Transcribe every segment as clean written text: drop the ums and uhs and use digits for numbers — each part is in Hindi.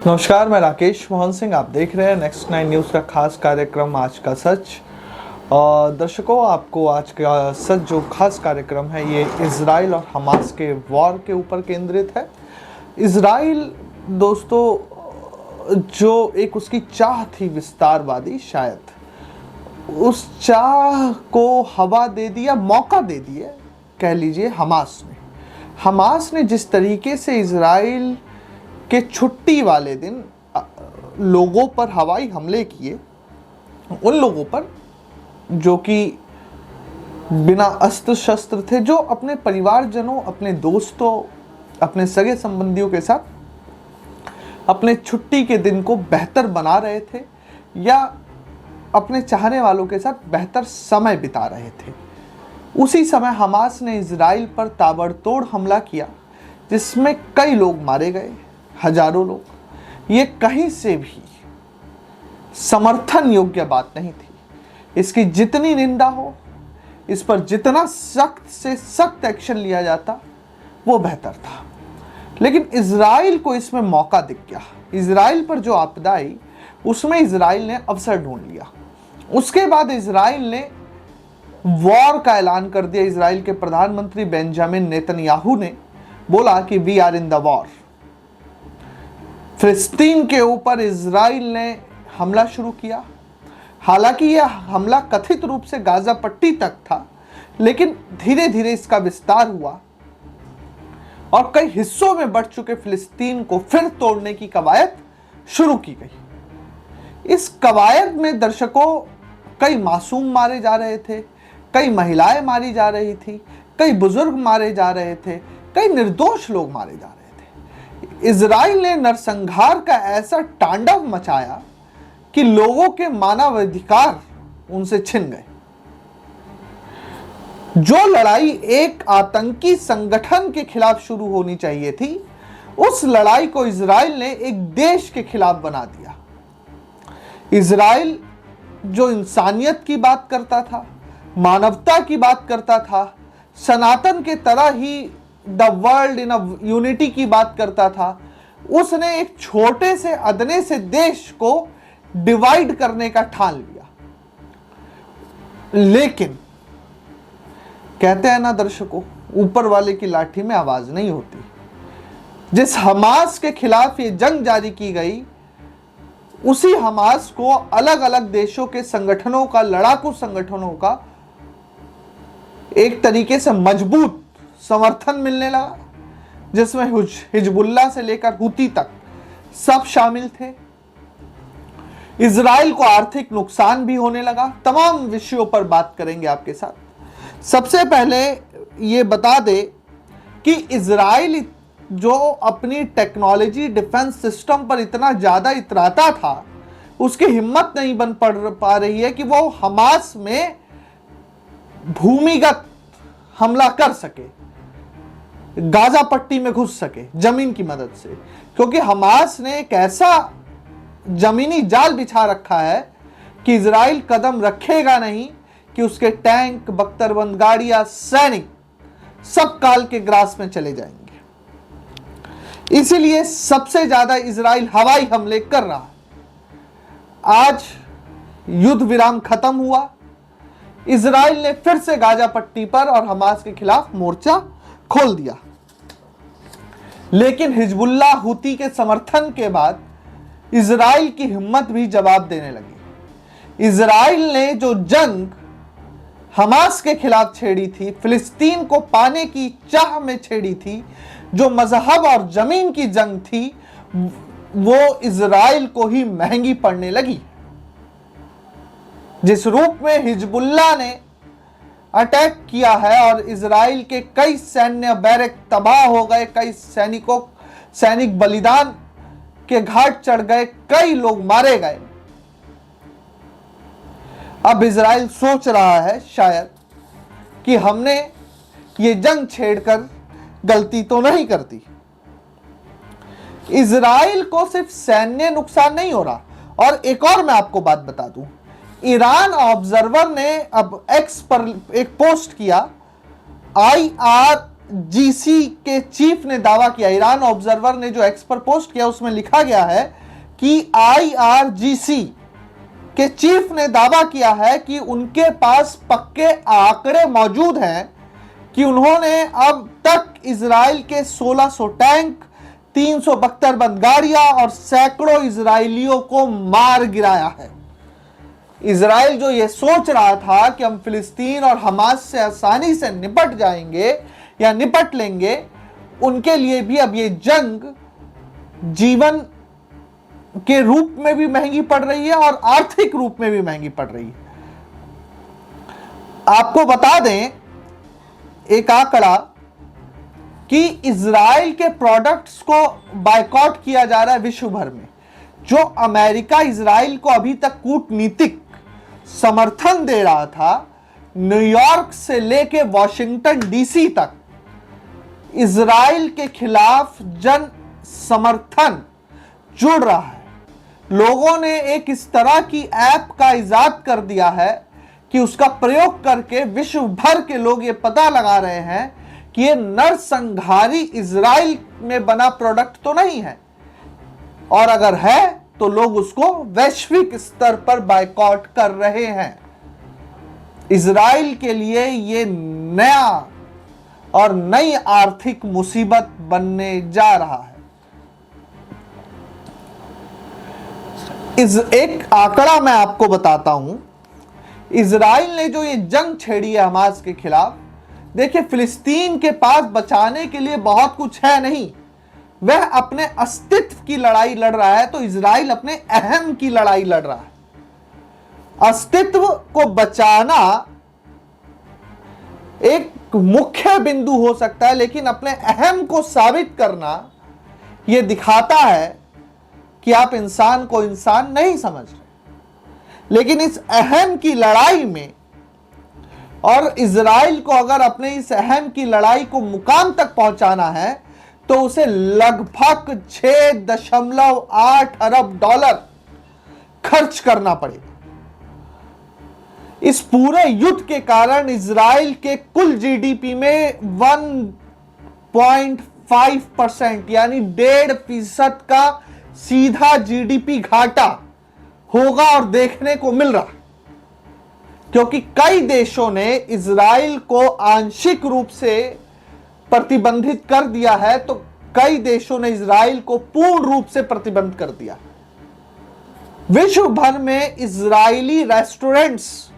नमस्कार, मैं राकेश मोहन सिंह। आप देख रहे हैं नेक्स्ट 9 न्यूज़ का खास कार्यक्रम आज का सच। और दर्शकों, आपको आज का सच जो खास कार्यक्रम है ये इजराइल और हमास के वॉर के ऊपर केंद्रित है। इजराइल दोस्तों, जो एक उसकी चाह थी विस्तारवादी, शायद उस चाह को हवा दे दिया, मौका दे दिया कह लीजिए हमास ने जिस तरीके से इजराइल के छुट्टी वाले दिन लोगों पर हवाई हमले किए, उन लोगों पर जो कि बिना अस्त्र शस्त्र थे, जो अपने परिवारजनों, अपने दोस्तों, अपने सगे संबंधियों के साथ अपने छुट्टी के दिन को बेहतर बना रहे थे या अपने चाहने वालों के साथ बेहतर समय बिता रहे थे, उसी समय हमास ने इजराइल पर ताबड़तोड़ हमला किया जिसमें कई लोग मारे गए, हजारों लोग। ये कहीं से भी समर्थन योग्य बात नहीं थी। इसकी जितनी निंदा हो, इस पर जितना सख्त से सख्त एक्शन लिया जाता वो बेहतर था। लेकिन इजराइल को इसमें मौका दिख गया। इजराइल पर जो आपदा आई उसमें इजराइल ने अवसर ढूंढ लिया। उसके बाद इजराइल ने वॉर का ऐलान कर दिया। इजराइल के प्रधानमंत्री बेंजामिन नेतन्याहू ने बोला कि we are in the war. फिलिस्तीन के ऊपर इजराइल ने हमला शुरू किया। हालांकि यह हमला कथित रूप से गाजा पट्टी तक था, लेकिन धीरे धीरे इसका विस्तार हुआ और कई हिस्सों में बढ़ चुके फिलिस्तीन को फिर तोड़ने की कवायद शुरू की गई। इस कवायद में दर्शकों, कई मासूम मारे जा रहे थे, कई महिलाएं मारी जा रही थी, कई बुजुर्ग मारे जा रहे थे, कई निर्दोष लोग मारे जा रहे थे। इजराइल ने नरसंहार का ऐसा तांडव मचाया कि लोगों के मानवाधिकार उनसे छिन गए। जो लड़ाई एक आतंकी संगठन के खिलाफ शुरू होनी चाहिए थी, उस लड़ाई को इजराइल ने एक देश के खिलाफ बना दिया। इजराइल जो इंसानियत की बात करता था, मानवता की बात करता था, सनातन के तरह ही द वर्ल्ड इन यूनिटी की बात करता था, उसने एक छोटे से अदने से देश को डिवाइड करने का ठान लिया। लेकिन कहते हैं ना दर्शकों, ऊपर वाले की लाठी में आवाज नहीं होती। जिस हमास के खिलाफ ये जंग जारी की गई, उसी हमास को अलग अलग देशों के संगठनों का, लड़ाकू संगठनों का एक तरीके से मजबूत समर्थन मिलने लगा, जिसमें हिजबुल्लाह से लेकर हुती तक सब शामिल थे। इजराइल को आर्थिक नुकसान भी होने लगा। तमाम विषयों पर बात करेंगे आपके साथ। सबसे पहले ये बता दे कि इजराइल जो अपनी टेक्नोलॉजी, डिफेंस सिस्टम पर इतना ज्यादा इतराता था, उसकी हिम्मत नहीं बन पा रही है कि वो हमास में भूमिगत हमला कर सके, गाजा पट्टी में घुस सके जमीन की मदद से। क्योंकि हमास ने एक ऐसा जमीनी जाल बिछा रखा है कि इजराइल कदम रखेगा नहीं कि उसके टैंक, बख्तरबंद गाड़ियां, सैनिक सब काल के ग्रास में चले जाएंगे। इसीलिए सबसे ज्यादा इजराइल हवाई हमले कर रहा है। आज युद्ध विराम खत्म हुआ। इजराइल ने फिर से गाजा पट्टी पर और हमास के खिलाफ मोर्चा खोल दिया। लेकिन हिजबुल्लाह, हुती के समर्थन के बाद इजराइल की हिम्मत भी जवाब देने लगी। इजराइल ने जो जंग हमास के खिलाफ छेड़ी थी, फिलिस्तीन को पाने की चाह में छेड़ी थी, जो मजहब और जमीन की जंग थी, वो इजराइल को ही महंगी पड़ने लगी। जिस रूप में हिजबुल्लाह ने अटैक किया है और इजराइल के कई सैन्य बैरक तबाह हो गए, कई सैनिक बलिदान के घाट चढ़ गए, कई लोग मारे गए। अब इजराइल सोच रहा है शायद कि हमने ये जंग छेड़कर गलती तो नहीं कर दी। इजराइल को सिर्फ सैन्य नुकसान नहीं हो रहा। और एक और मैं आपको बात बता दूं, ईरान ऑब्जर्वर ने अब एक्स पर एक पोस्ट किया, IRGC के चीफ ने दावा किया, ईरान ऑब्जर्वर ने जो एक्स पर पोस्ट किया उसमें लिखा गया है कि IRGC के चीफ ने दावा किया है कि उनके पास पक्के आंकड़े मौजूद हैं कि उन्होंने अब तक इजराइल के 1600 टैंक, 372 बंदगारियां और सैकड़ों इजरायलियों को मार गिराया है। इजराइल जो ये सोच रहा था कि हम फिलिस्तीन और हमास से आसानी से निपट जाएंगे या निपट लेंगे, उनके लिए भी अब ये जंग जीवन के रूप में भी महंगी पड़ रही है और आर्थिक रूप में भी महंगी पड़ रही है। आपको बता दें एक आंकड़ा कि इजराइल के प्रोडक्ट्स को बायकॉट किया जा रहा है विश्व भर में। जो अमेरिका इजराइल को अभी तक कूटनीतिक समर्थन दे रहा था, न्यूयॉर्क से लेके वॉशिंगटन डीसी तक इजराइल के खिलाफ जन समर्थन जुड़ रहा है। लोगों ने एक इस तरह की ऐप का इजाद कर दिया है कि उसका प्रयोग करके विश्व भर के लोग ये पता लगा रहे हैं कि ये नरसंहारी इजराइल में बना प्रोडक्ट तो नहीं है, और अगर है तो लोग उसको वैश्विक स्तर पर बायकॉट कर रहे हैं। इजराइल के लिए ये नया और नई आर्थिक मुसीबत बनने जा रहा है। एक आंकड़ा मैं आपको बताता हूं, इजराइल ने जो ये जंग छेड़ी है हमास के खिलाफ, देखिए फिलिस्तीन के पास बचाने के लिए बहुत कुछ है नहीं, वह अपने अस्तित्व की लड़ाई लड़ रहा है, तो इजराइल अपने अहम की लड़ाई लड़ रहा है। अस्तित्व को बचाना एक मुख्य बिंदु हो सकता है, लेकिन अपने अहम को साबित करना यह दिखाता है कि आप इंसान को इंसान नहीं समझ रहे। लेकिन इस अहम की लड़ाई में, और इजराइल को अगर अपने इस अहम की लड़ाई को मुकाम तक पहुंचाना है, तो उसे लगभग 6.8 अरब डॉलर खर्च करना पड़ेगा। इस पूरे युद्ध के कारण इजराइल के कुल जीडीपी में 1.5% यानी 1.5% का सीधा जीडीपी घाटा होगा और देखने को मिल रहा, क्योंकि कई देशों ने इजराइल को आंशिक रूप से प्रतिबंधित कर दिया है, तो कई देशों ने इजराइल को पूर्ण रूप से प्रतिबंध कर दिया। विश्व भर में इजरायली रेस्टोरेंट्स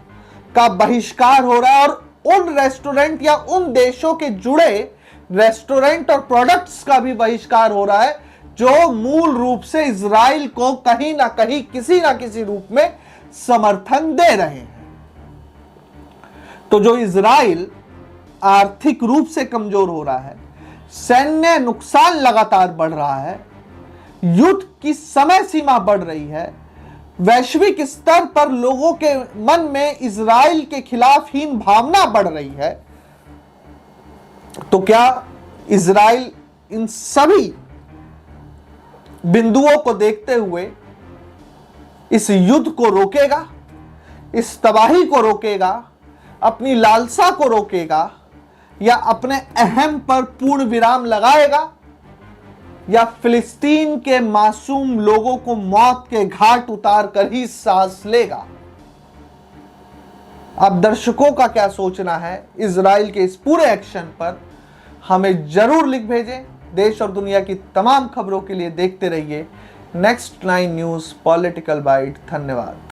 का बहिष्कार हो रहा है, और उन रेस्टोरेंट या उन देशों के जुड़े रेस्टोरेंट और प्रोडक्ट्स का भी बहिष्कार हो रहा है जो मूल रूप से इजराइल को कहीं ना कहीं किसी ना किसी रूप में समर्थन दे रहे हैं। तो जो इजराइल आर्थिक रूप से कमजोर हो रहा है, सैन्य नुकसान लगातार बढ़ रहा है, युद्ध की समय सीमा बढ़ रही है, वैश्विक स्तर पर लोगों के मन में इजराइल के खिलाफ हीन भावना बढ़ रही है, तो क्या इजराइल इन सभी बिंदुओं को देखते हुए इस युद्ध को रोकेगा, इस तबाही को रोकेगा, अपनी लालसा को रोकेगा, या अपने अहम पर पूर्ण विराम लगाएगा, या फिलिस्तीन के मासूम लोगों को मौत के घाट उतार कर ही सांस लेगा? अब दर्शकों का क्या सोचना है इजराइल के इस पूरे एक्शन पर, हमें जरूर लिख भेजें। देश और दुनिया की तमाम खबरों के लिए देखते रहिए Next 9 न्यूज़ पॉलिटिकल बाइट। धन्यवाद।